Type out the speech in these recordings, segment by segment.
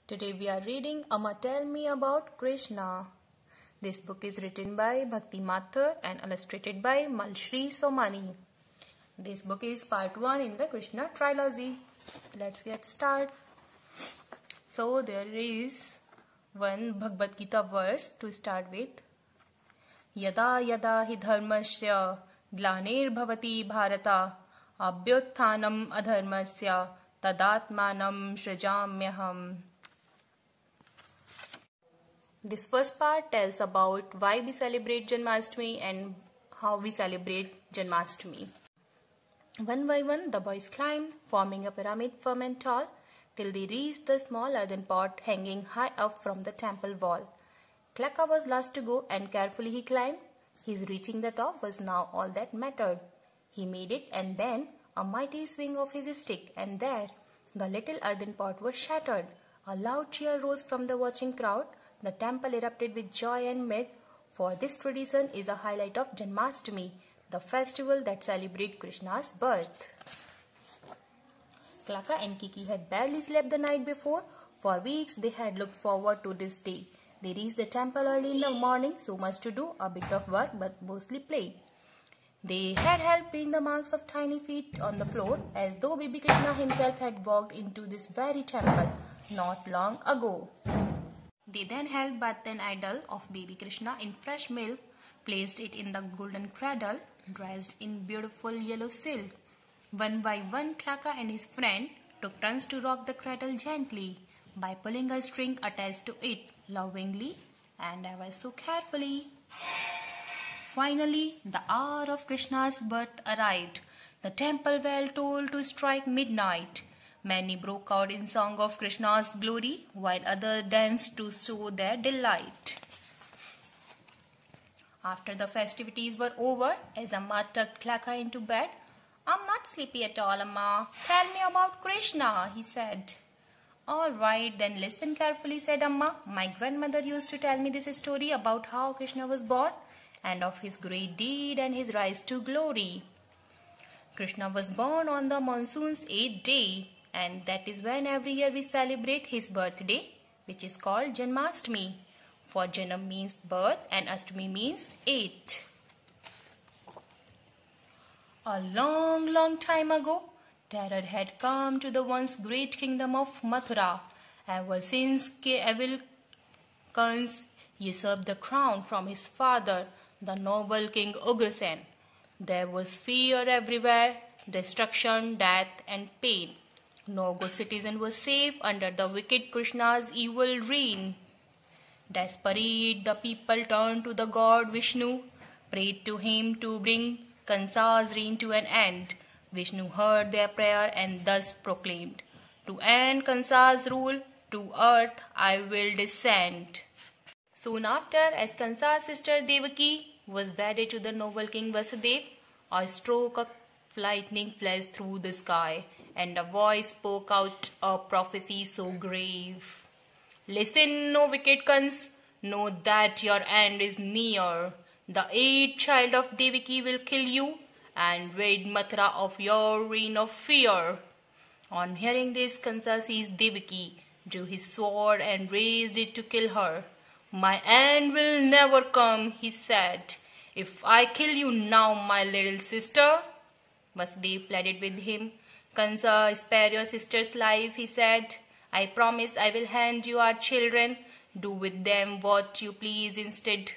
Today we are reading Amma Tell Me About Krishna. This book is written by Bhakti Mathur and illustrated by Malshri Somani. This book is part 1 in the Krishna trilogy. Let's get started. So there is one Bhagavad Gita verse to start with. Yada yada hi dharmasya glanir bharata abhyutthanam adharmasya tadatmanam srijamyaham. This first part tells about why we celebrate Janmashtami and how we celebrate Janmashtami. One by one, the boys climbed, forming a pyramid firm and tall, till they reached the small earthen pot hanging high up from the temple wall. Klaka was last to go, and carefully he climbed. His reaching the top was now all that mattered. He made it, and then a mighty swing of his stick, and there the little earthen pot was shattered. A loud cheer rose from the watching crowd. The temple erupted with joy and mirth, for this tradition is a highlight of Janmashtami, the festival that celebrates Krishna's birth. Klaka and Kiki had barely slept the night before. For weeks they had looked forward to this day. They reached the temple early in the morning, so much to do, a bit of work but mostly play. They had helped paint the marks of tiny feet on the floor, as though baby Krishna himself had walked into this very temple not long ago. They then held bathed an idol of baby Krishna in fresh milk, placed it in the golden cradle, dressed in beautiful yellow silk. One by one, Klaka and his friend took turns to rock the cradle gently by pulling a string attached to it lovingly and ever so carefully. Finally, the hour of Krishna's birth arrived. The temple bell tolled to strike midnight. Many broke out in song of Krishna's glory, while others danced to show their delight. After the festivities were over, as Amma tucked Klaka into bed, "I'm not sleepy at all, Amma. Tell me about Krishna," he said. "All right, then listen carefully," said Amma. "My grandmother used to tell me this story about how Krishna was born and of his great deed and his rise to glory. Krishna was born on the monsoon's 8th day, and that is when every year we celebrate his birthday, which is called Janmashtami. For Janam means birth and Ashtami means 8. A long, long time ago, terror had come to the once great kingdom of Mathura. Ever since evil Kans usurped the crown from his father, the noble king Ugrasen, there was fear everywhere, destruction, death and pain. No good citizen was safe under the wicked Krishna's evil reign. Desperate, the people turned to the god Vishnu, prayed to him to bring Kansa's reign to an end. Vishnu heard their prayer and thus proclaimed, "To end Kansa's rule, to earth I will descend." Soon after, as Kansa's sister Devaki was wedded to the noble king Vasudeva, a stroke of lightning flashed through the sky, and a voice spoke out a prophecy so grave. "Listen, O wicked Kans, know that your end is near. The 8th child of Devaki will kill you and rid Mathura of your reign of fear." On hearing this, Kansa seized Devaki, drew his sword and raised it to kill her. "My end will never come," he said, "if I kill you now, my little sister." Vasudeva pleaded with him. "Kansa, spare your sister's life," he said. "I promise I will hand you our children. Do with them what you please instead."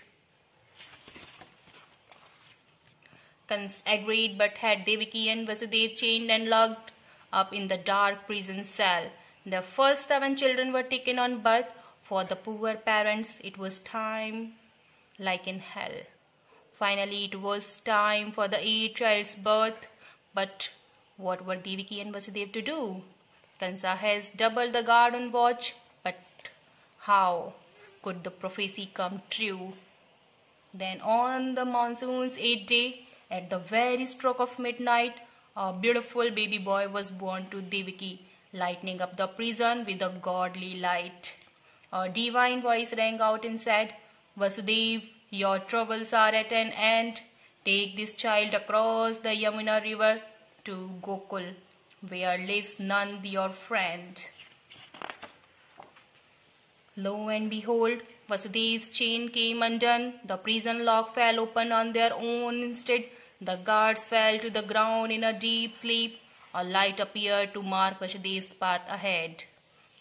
Kans agreed, but had Devaki and Vasudeva chained and locked up in the dark prison cell. The first 7 children were taken on birth. For the poor parents, it was time like in hell. Finally, it was time for the 8th child's birth. But what were Devaki and Vasudeva to do? Kansa has doubled the guard on watch, but how could the prophecy come true? Then on the monsoon's 8th day, at the very stroke of midnight, a beautiful baby boy was born to Devaki, lighting up the prison with a godly light. A divine voice rang out and said, "Vasudeva, your troubles are at an end. Take this child across the Yamuna river to Gokul, where lives Nand, your friend." Lo and behold, Vasudev's chain came undone. The prison lock fell open on their own instant. The guards fell to the ground in a deep sleep. A light appeared to mark Vasudev's path ahead.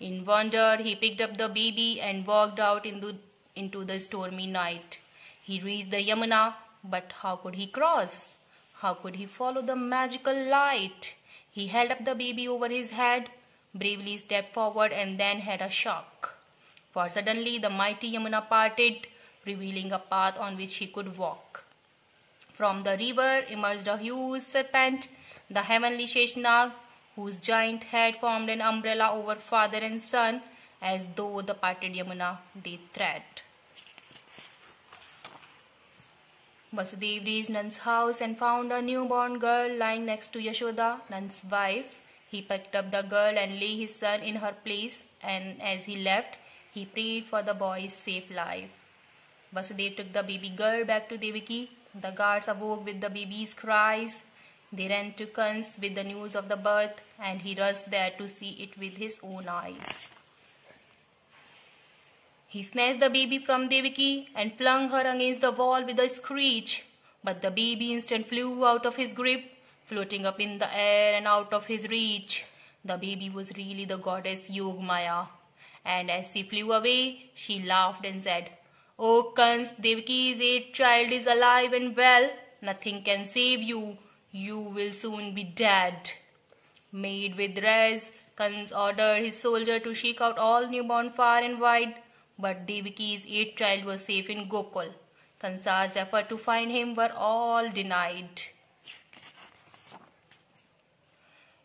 In wonder, he picked up the baby and walked out into the stormy night. He reached the Yamuna, but how could he cross? How could he follow the magical light? He held up the baby over his head, bravely stepped forward, and then had a shock. For suddenly the mighty Yamuna parted, revealing a path on which he could walk. From the river emerged a huge serpent, the heavenly Sheshnag, whose giant head formed an umbrella over father and son, as though the parted Yamuna they thread. Vasudev reached Nan's house and found a newborn girl lying next to Yashoda, Nan's wife. He picked up the girl and laid his son in her place, and as he left, he prayed for the boy's safe life. Vasudev took the baby girl back to Devaki. The guards awoke with the baby's cries. They ran to Kans with the news of the birth, and he rushed there to see it with his own eyes. He snatched the baby from Devaki and flung her against the wall with a screech. But the baby instantly flew out of his grip, floating up in the air and out of his reach. The baby was really the goddess Yogmaya. And as she flew away, she laughed and said, "O Kans, Devaki's 8th child is alive and well. Nothing can save you. You will soon be dead." Made with rage, Kans ordered his soldier to seek out all newborn far and wide. But Devaki's 8th child was safe in Gokul. Kansa's efforts to find him were all denied.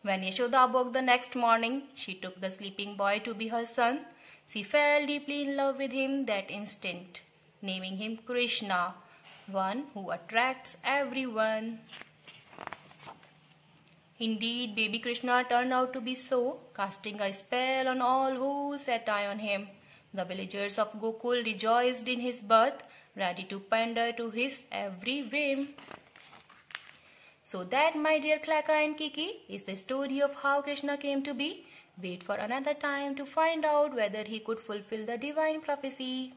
When Yashoda woke the next morning, she took the sleeping boy to be her son. She fell deeply in love with him that instant, naming him Krishna, one who attracts everyone. Indeed, baby Krishna turned out to be so, casting a spell on all who set eye on him. The villagers of Gokul rejoiced in his birth, ready to pander to his every whim. So that, my dear Klaka and Kiki, is the story of how Krishna came to be. Wait for another time to find out whether he could fulfill the divine prophecy.